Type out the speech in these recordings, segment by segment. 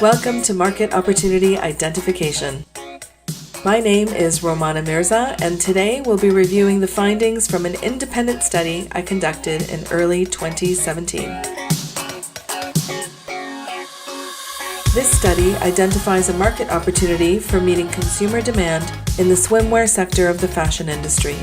Welcome to Market Opportunity Identification. My name is Romana Mirza, and today we'll be reviewing the findings from an independent study I conducted in early 2017. This study identifies a market opportunity for meeting consumer demand in the swimwear sector of the fashion industry.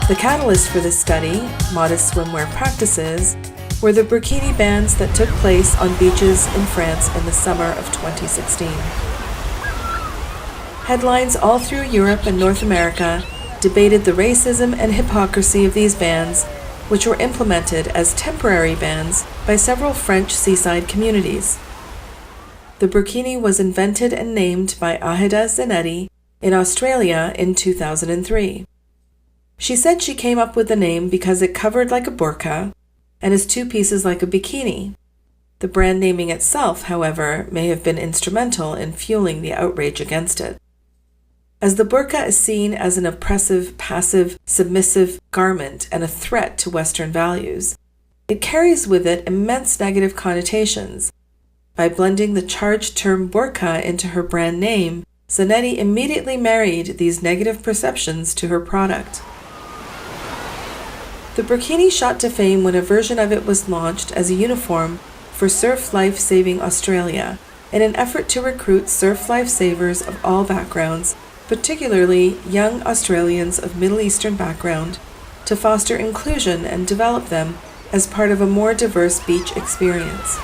The catalyst for this study, modest swimwear practices, were the Burkini Bans that took place on beaches in France in the summer of 2016. Headlines all through Europe and North America debated the racism and hypocrisy of these bans, which were implemented as temporary bans by several French seaside communities. The burqini was invented and named by Aheda Zanetti in Australia in 2003. She said she came up with the name because it covered like a burqa and is two pieces like a bikini. The brand naming itself, however, may have been instrumental in fueling the outrage against it. As the burqa is seen as an oppressive, passive, submissive garment and a threat to Western values, it carries with it immense negative connotations. By blending the charged term burqa into her brand name, Zanetti immediately married these negative perceptions to her product. The burkini shot to fame when a version of it was launched as a uniform for Surf Life Saving Australia in an effort to recruit surf lifesavers of all backgrounds, particularly young Australians of Middle Eastern background, to foster inclusion and develop them as part of a more diverse beach experience.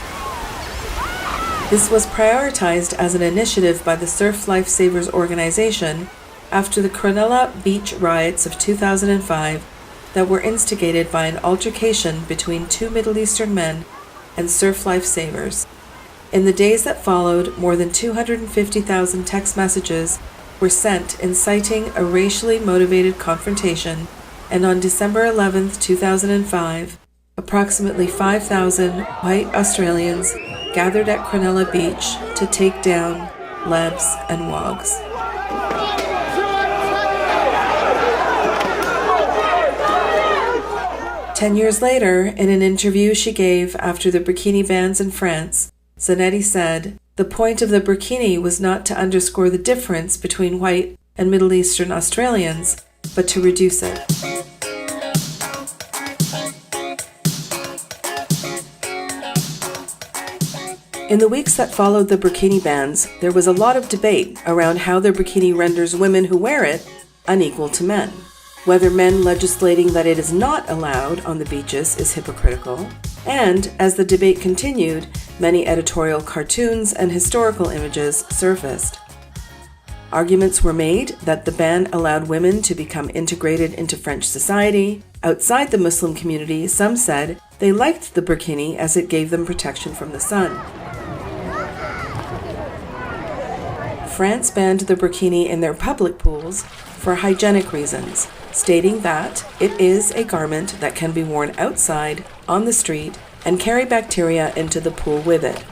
This was prioritized as an initiative by the Surf Lifesavers organization after the Cronulla Beach riots of 2005 that were instigated by an altercation between two Middle Eastern men and surf lifesavers. In the days that followed, more than 250,000 text messages were sent inciting a racially motivated confrontation, and on December 11, 2005, approximately 5,000 white Australians gathered at Cronulla Beach to take down lebs and wogs. Ten years later, in an interview she gave after the Burkini Bans in France, Zanetti said, "The point of the burkini was not to underscore the difference between white and Middle Eastern Australians, but to reduce it." In the weeks that followed the Burkini Bans, there was a lot of debate around how the burkini renders women who wear it unequal to men. Whether men legislating that it is not allowed on the beaches is hypocritical, and, as the debate continued, many editorial cartoons and historical images surfaced. Arguments were made that the ban allowed women to become integrated into French society. Outside the Muslim community, some said they liked the burkini as it gave them protection from the sun. France banned the burkini in their public pools for hygienic reasons, stating that it is a garment that can be worn outside, on the street, and carry bacteria into the pool with it.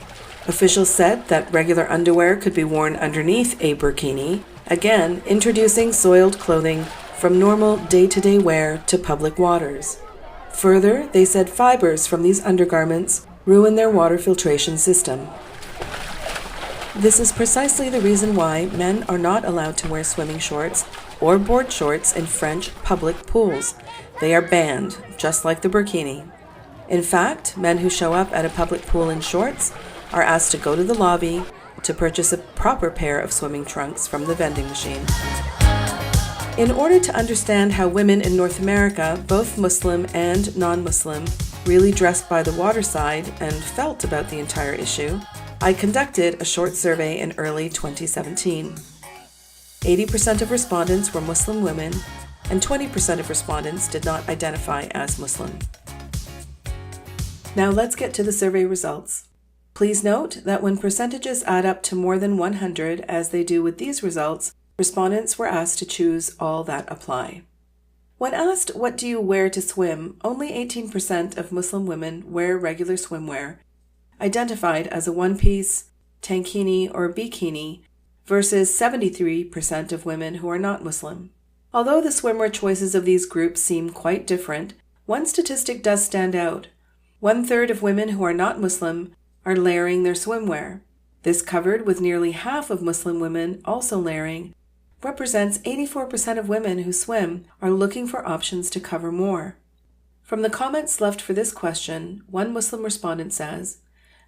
Officials said that regular underwear could be worn underneath a burkini, again introducing soiled clothing from normal day-to-day wear to public waters. Further, they said fibers from these undergarments ruin their water filtration system. This is precisely the reason why men are not allowed to wear swimming shorts or board shorts in French public pools. They are banned, just like the burkini. In fact, men who show up at a public pool in shorts are asked to go to the lobby to purchase a proper pair of swimming trunks from the vending machine. In order to understand how women in North America, both Muslim and non-Muslim, really dressed by the waterside and felt about the entire issue, I conducted a short survey in early 2017. 80% of respondents were Muslim women, and 20% of respondents did not identify as Muslim. Now let's get to the survey results. Please note that when percentages add up to more than 100, as they do with these results, respondents were asked to choose all that apply. When asked, "What do you wear to swim?" only 18% of Muslim women wear regular swimwear, identified as a one-piece, tankini, or bikini, versus 73% of women who are not Muslim. Although the swimwear choices of these groups seem quite different, one statistic does stand out. 1/3 of women who are not Muslim are layering their swimwear. This, covered with nearly half of Muslim women also layering, represents 84% of women who swim are looking for options to cover more. From the comments left for this question, one Muslim respondent says,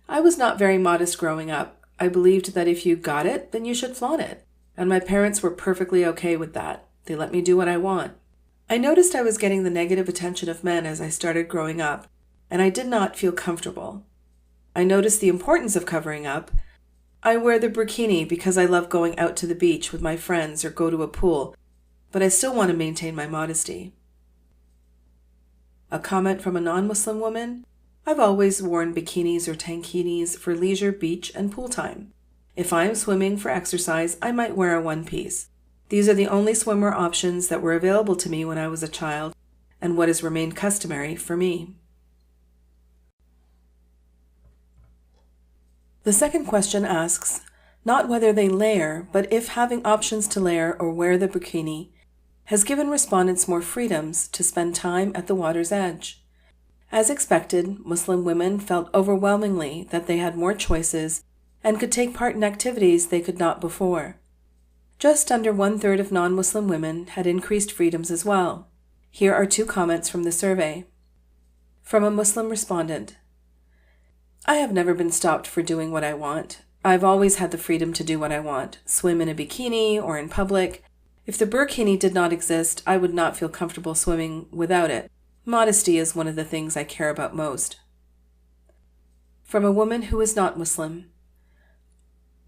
"I was not very modest growing up. I believed that if you got it, then you should flaunt it. And my parents were perfectly okay with that. They let me do what I want. I noticed I was getting the negative attention of men as I started growing up, and I did not feel comfortable. I noticed the importance of covering up. I wear the burqini because I love going out to the beach with my friends or go to a pool, but I still want to maintain my modesty." A comment from a non-Muslim woman, "I've always worn bikinis or tankinis for leisure, beach, and pool time. If I am swimming for exercise, I might wear a one-piece. These are the only swimwear options that were available to me when I was a child, and what has remained customary for me." The second question asks, not whether they layer, but if having options to layer or wear the burqini has given respondents more freedoms to spend time at the water's edge. As expected, Muslim women felt overwhelmingly that they had more choices and could take part in activities they could not before. Just under 1/3 of non-Muslim women had increased freedoms as well. Here are 2 comments from the survey. From a Muslim respondent, "I have never been stopped for doing what I want. I've always had the freedom to do what I want, swim in a bikini or in public. If the burqini did not exist, I would not feel comfortable swimming without it. Modesty is one of the things I care about most." From a woman who is not Muslim,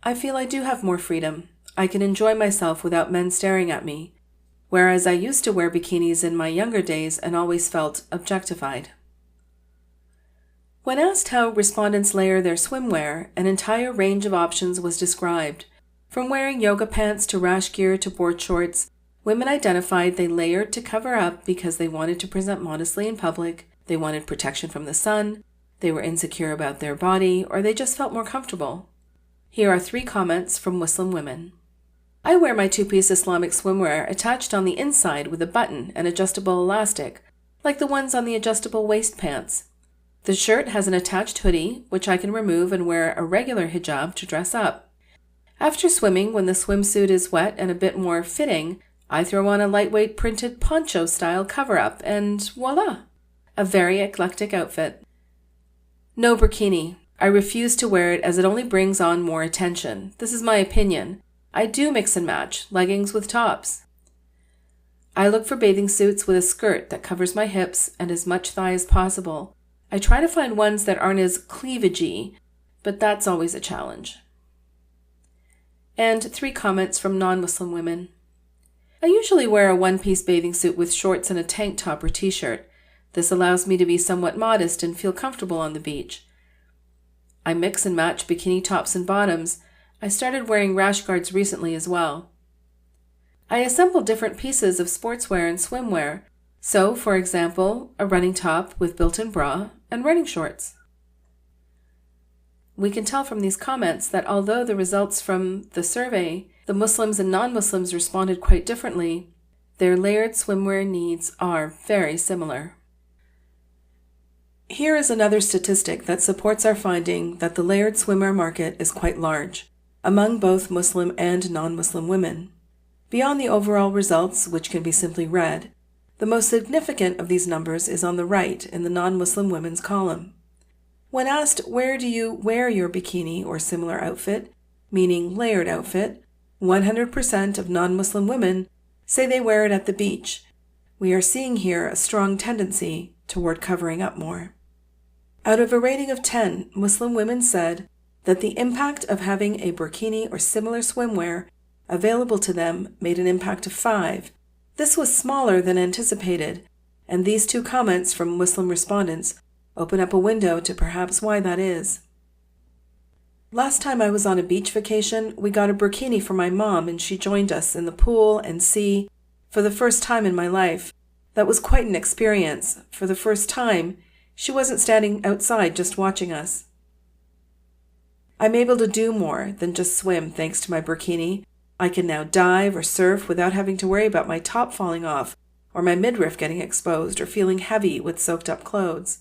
"I feel I do have more freedom. I can enjoy myself without men staring at me, whereas I used to wear bikinis in my younger days and always felt objectified." When asked how respondents layer their swimwear, an entire range of options was described. From wearing yoga pants to rash gear to board shorts, women identified they layered to cover up because they wanted to present modestly in public, they wanted protection from the sun, they were insecure about their body, or they just felt more comfortable. Here are 3 comments from Muslim women. "I wear my 2-piece Islamic swimwear attached on the inside with a button and adjustable elastic, like the ones on the adjustable waist pants. The shirt has an attached hoodie, which I can remove and wear a regular hijab to dress up. After swimming, when the swimsuit is wet and a bit more fitting, I throw on a lightweight printed poncho-style cover-up, and voila! A very eclectic outfit. No burqini. I refuse to wear it as it only brings on more attention. This is my opinion. I do mix and match, leggings with tops. I look for bathing suits with a skirt that covers my hips and as much thigh as possible. I try to find ones that aren't as cleavagey, but that's always a challenge." And 3 comments from non-Muslim women. "I usually wear a one-piece bathing suit with shorts and a tank top or t-shirt. This allows me to be somewhat modest and feel comfortable on the beach. I mix and match bikini tops and bottoms. I started wearing rash guards recently as well. I assemble different pieces of sportswear and swimwear. So, for example, a running top with built-in bra and running shorts." We can tell from these comments that although the results from the survey, the Muslims and non-Muslims responded quite differently, their layered swimwear needs are very similar. Here is another statistic that supports our finding that the layered swimwear market is quite large, among both Muslim and non-Muslim women. Beyond the overall results, which can be simply read, the most significant of these numbers is on the right in the non-Muslim women's column. When asked, "Where do you wear your bikini or similar outfit?" meaning layered outfit, 100% of non-Muslim women say they wear it at the beach. We are seeing here a strong tendency toward covering up more. Out of a rating of 10, Muslim women said that the impact of having a burqini or similar swimwear available to them made an impact of 5. This was smaller than anticipated, and these 2 comments from Muslim respondents open up a window to perhaps why that is. "Last time I was on a beach vacation, we got a burqini for my mom and she joined us in the pool and sea for the first time in my life. That was quite an experience. For the first time, she wasn't standing outside just watching us. I'm able to do more than just swim thanks to my burqini. I can now dive or surf without having to worry about my top falling off or my midriff getting exposed or feeling heavy with soaked up clothes.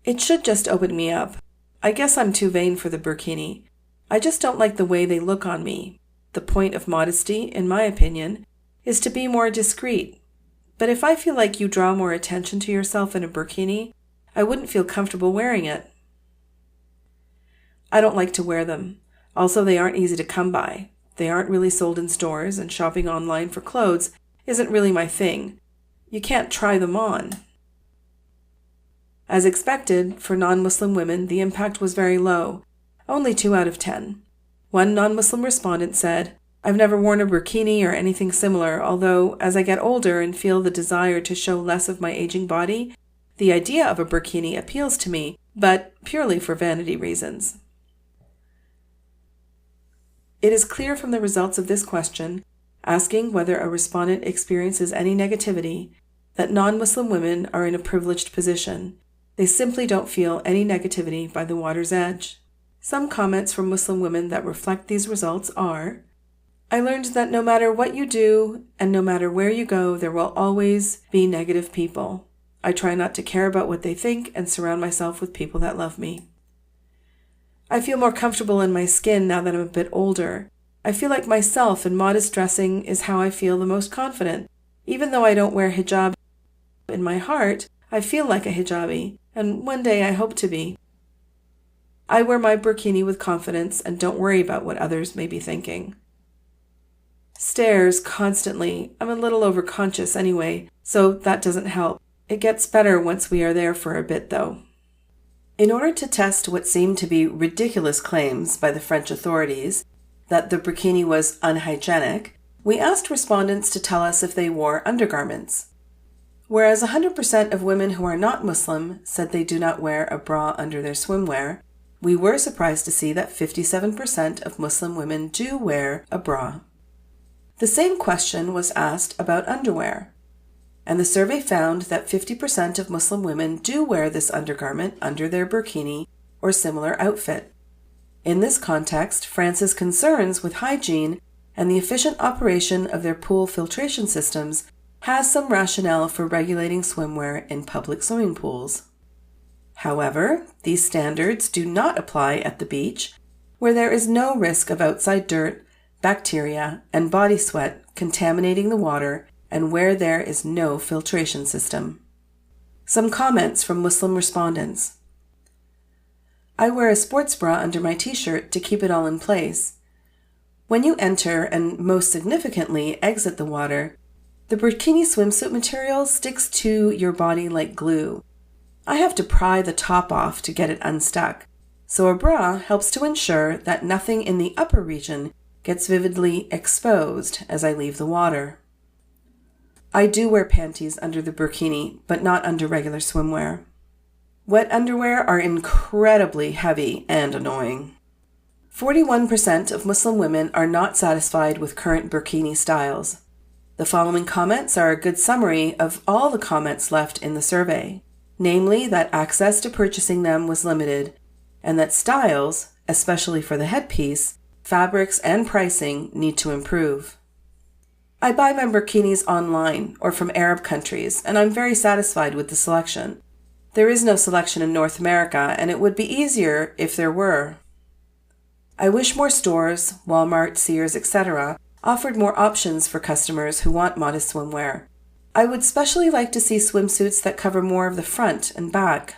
It should just open me up. I guess I'm too vain for the burkini. I just don't like the way they look on me. The point of modesty, in my opinion, is to be more discreet. But if I feel like you draw more attention to yourself in a burkini, I wouldn't feel comfortable wearing it. I don't like to wear them. Also, they aren't easy to come by. They aren't really sold in stores, and shopping online for clothes isn't really my thing. You can't try them on. As expected, for non-Muslim women, the impact was very low, only 2 out of 10. One non-Muslim respondent said, "I've never worn a burkini or anything similar, although as I get older and feel the desire to show less of my aging body, the idea of a burkini appeals to me, but purely for vanity reasons." It is clear from the results of this question, asking whether a respondent experiences any negativity, that non-Muslim women are in a privileged position. They simply don't feel any negativity by the water's edge. Some comments from Muslim women that reflect these results are, "I learned that no matter what you do and no matter where you go, there will always be negative people. I try not to care about what they think and surround myself with people that love me. I feel more comfortable in my skin now that I'm a bit older. I feel like myself, and modest dressing is how I feel the most confident. Even though I don't wear hijab, in my heart, I feel like a hijabi, and one day I hope to be. I wear my burkini with confidence and don't worry about what others may be thinking." Stares constantly. I'm a little overconscious anyway, so that doesn't help. It gets better once we are there for a bit, though. In order to test what seemed to be ridiculous claims by the French authorities that the burkini was unhygienic, we asked respondents to tell us if they wore undergarments. Whereas 100% of women who are not Muslim said they do not wear a bra under their swimwear, we were surprised to see that 57% of Muslim women do wear a bra. The same question was asked about underwear, and the survey found that 50% of Muslim women do wear this undergarment under their burkini or similar outfit. In this context, France's concerns with hygiene and the efficient operation of their pool filtration systems has some rationale for regulating swimwear in public swimming pools. However, these standards do not apply at the beach, where there is no risk of outside dirt, bacteria, and body sweat contaminating the water, and where there is no filtration system. Some comments from Muslim respondents. "I wear a sports bra under my t-shirt to keep it all in place. When you enter and most significantly exit the water, the burkini swimsuit material sticks to your body like glue. I have to pry the top off to get it unstuck, so a bra helps to ensure that nothing in the upper region gets vividly exposed as I leave the water. I do wear panties under the burkini, but not under regular swimwear. Wet underwear are incredibly heavy and annoying." 41% of Muslim women are not satisfied with current burkini styles. The following comments are a good summary of all the comments left in the survey, namely that access to purchasing them was limited, and that styles, especially for the headpiece, fabrics, and pricing need to improve. "I buy my burkinis online or from Arab countries, and I'm very satisfied with the selection. There is no selection in North America, and it would be easier if there were. I wish more stores, Walmart, Sears, etc., offered more options for customers who want modest swimwear. I would especially like to see swimsuits that cover more of the front and back."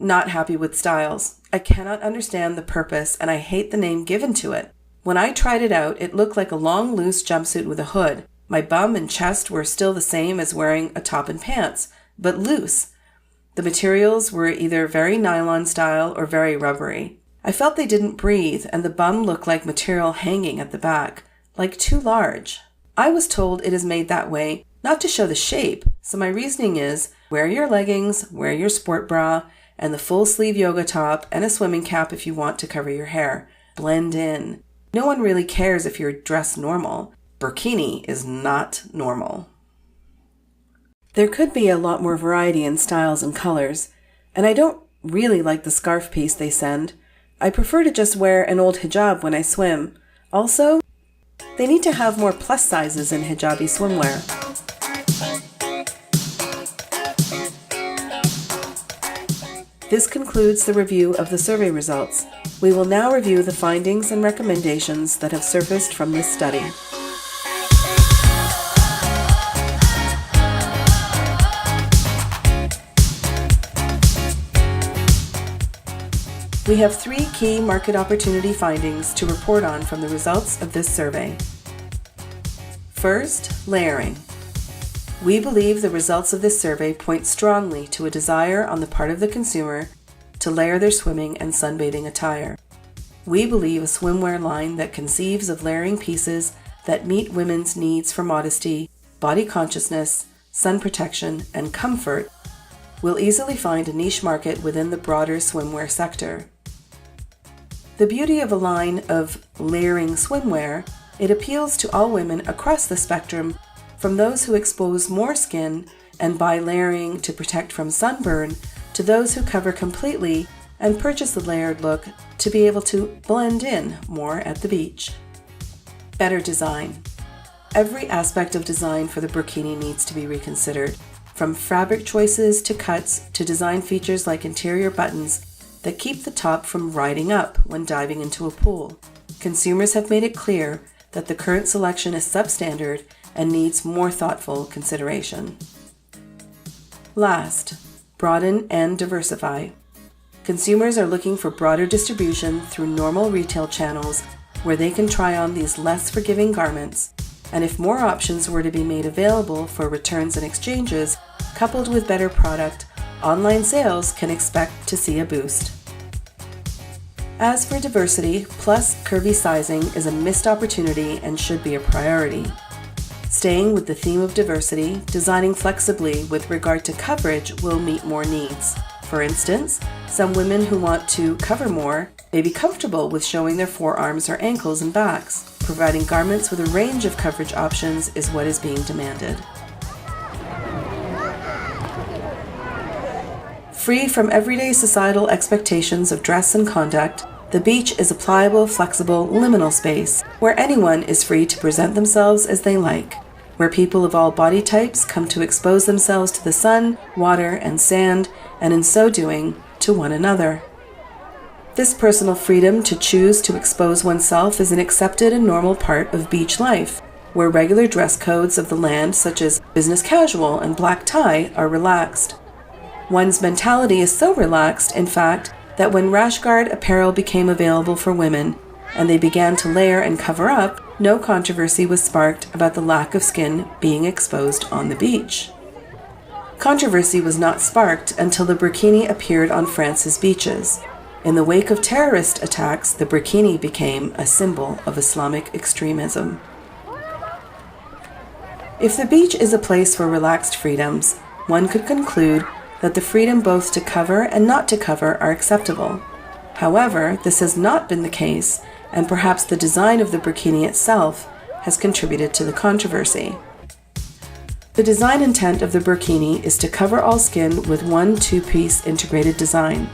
Not happy with styles. "I cannot understand the purpose and I hate the name given to it. When I tried it out, it looked like a long loose jumpsuit with a hood. My bum and chest were still the same as wearing a top and pants, but loose. The materials were either very nylon style or very rubbery. I felt they didn't breathe and the bum looked like material hanging at the back, like too large. I was told it is made that way not to show the shape, so my reasoning is wear your leggings, wear your sport bra, and the full sleeve yoga top and a swimming cap if you want to cover your hair. Blend in. No one really cares if you're dressed normal. Burkini is not normal." There could be a lot more variety in styles and colors, and I don't really like the scarf piece they send. I prefer to just wear an old hijab when I swim. Also, they need to have more plus sizes in hijabi swimwear. This concludes the review of the survey results. We will now review the findings and recommendations that have surfaced from this study. We have 3 key market opportunity findings to report on from the results of this survey. First, layering. We believe the results of this survey point strongly to a desire on the part of the consumer to layer their swimming and sunbathing attire. We believe a swimwear line that conceives of layering pieces that meet women's needs for modesty, body consciousness, sun protection, and comfort will easily find a niche market within the broader swimwear sector. The beauty of a line of layering swimwear, it appeals to all women across the spectrum, from those who expose more skin and buy layering to protect from sunburn, to those who cover completely and purchase the layered look to be able to blend in more at the beach. Better design. Every aspect of design for the burqini needs to be reconsidered, from fabric choices to cuts to design features like interior buttons that keep the top from riding up when diving into a pool. Consumers have made it clear that the current selection is substandard and needs more thoughtful consideration. Last, broaden and diversify. Consumers are looking for broader distribution through normal retail channels where they can try on these less forgiving garments, and if more options were to be made available for returns and exchanges, coupled with better product, online sales can expect to see a boost. As for diversity, plus curvy sizing is a missed opportunity and should be a priority. Staying with the theme of diversity, designing flexibly with regard to coverage will meet more needs. For instance, some women who want to cover more may be comfortable with showing their forearms or ankles and backs. Providing garments with a range of coverage options is what is being demanded. Free from everyday societal expectations of dress and conduct, the beach is a pliable, flexible, liminal space where anyone is free to present themselves as they like, where people of all body types come to expose themselves to the sun, water, and sand, and in so doing, to one another. This personal freedom to choose to expose oneself is an accepted and normal part of beach life, where regular dress codes of the land, such as business casual and black tie, are relaxed. One's mentality is so relaxed, in fact, that when rash guard apparel became available for women, and they began to layer and cover up, no controversy was sparked about the lack of skin being exposed on the beach. Controversy was not sparked until the burqini appeared on France's beaches. In the wake of terrorist attacks, the burqini became a symbol of Islamic extremism. If the beach is a place for relaxed freedoms, one could conclude that the freedom both to cover and not to cover are acceptable. However, this has not been the case, and perhaps the design of the burqini itself has contributed to the controversy. The design intent of the burqini is to cover all skin with one two-piece integrated design.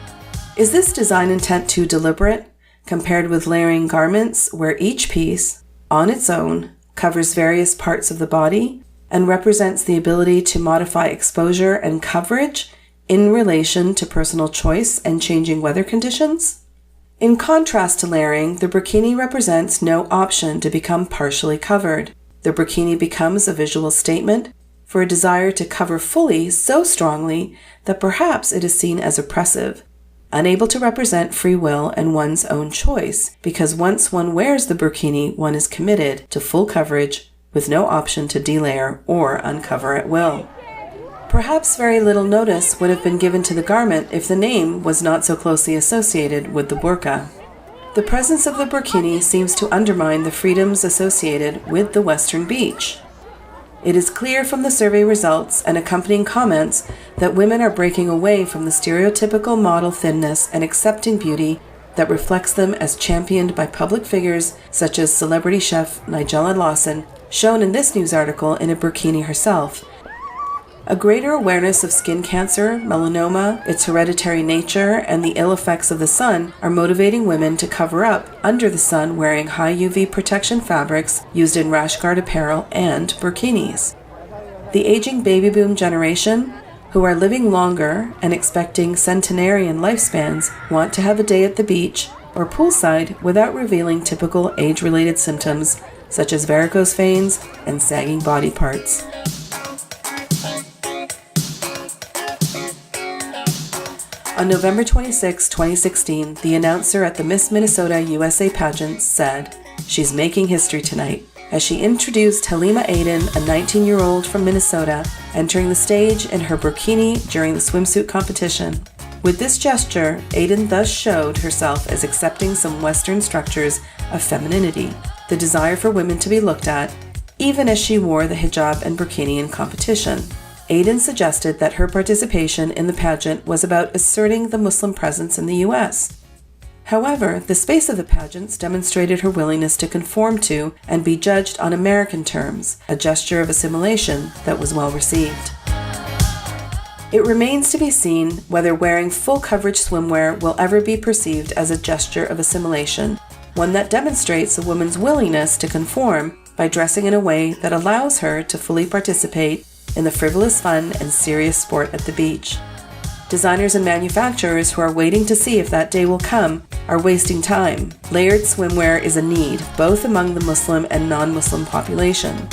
Is this design intent too deliberate, compared with layering garments where each piece, on its own, covers various parts of the body and represents the ability to modify exposure and coverage in relation to personal choice and changing weather conditions? In contrast to layering, the burqini represents no option to become partially covered. The burqini becomes a visual statement for a desire to cover fully so strongly that perhaps it is seen as oppressive, unable to represent free will and one's own choice, because once one wears the burqini, one is committed to full coverage with no option to delayer or uncover at will. Perhaps very little notice would have been given to the garment if the name was not so closely associated with the burqa. The presence of the burqini seems to undermine the freedoms associated with the Western beach. It is clear from the survey results and accompanying comments that women are breaking away from the stereotypical model thinness and accepting beauty that reflects them as championed by public figures such as celebrity chef Nigella Lawson, shown in this news article in a burqini herself. A greater awareness of skin cancer, melanoma, its hereditary nature, and the ill effects of the sun are motivating women to cover up under the sun wearing high UV protection fabrics used in rash guard apparel and burqinis. The aging baby boom generation, who are living longer and expecting centenarian lifespans want to have a day at the beach or poolside without revealing typical age-related symptoms such as varicose veins and sagging body parts. On November 26, 2016, the announcer at the Miss Minnesota USA pageant said, "She's making history tonight," as she introduced Halima Aden, a 19-year-old from Minnesota, entering the stage in her burqini during the swimsuit competition. With this gesture, Aden thus showed herself as accepting some Western structures of femininity, the desire for women to be looked at, even as she wore the hijab and burqini in competition. Aden suggested that her participation in the pageant was about asserting the Muslim presence in the U.S. However, the space of the pageants demonstrated her willingness to conform to and be judged on American terms, a gesture of assimilation that was well received. It remains to be seen whether wearing full coverage swimwear will ever be perceived as a gesture of assimilation, one that demonstrates a woman's willingness to conform by dressing in a way that allows her to fully participate in the frivolous fun and serious sport at the beach. Designers and manufacturers who are waiting to see if that day will come are wasting time. Layered swimwear is a need, both among the Muslim and non-Muslim population.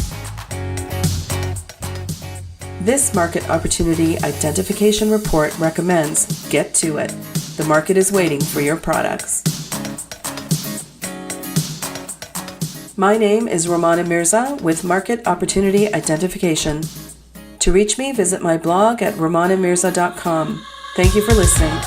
This Market Opportunity Identification Report recommends get to it. The market is waiting for your products. My name is Romana Mirza with Market Opportunity Identification. To reach me, visit my blog at romanamirza.com. Thank you for listening.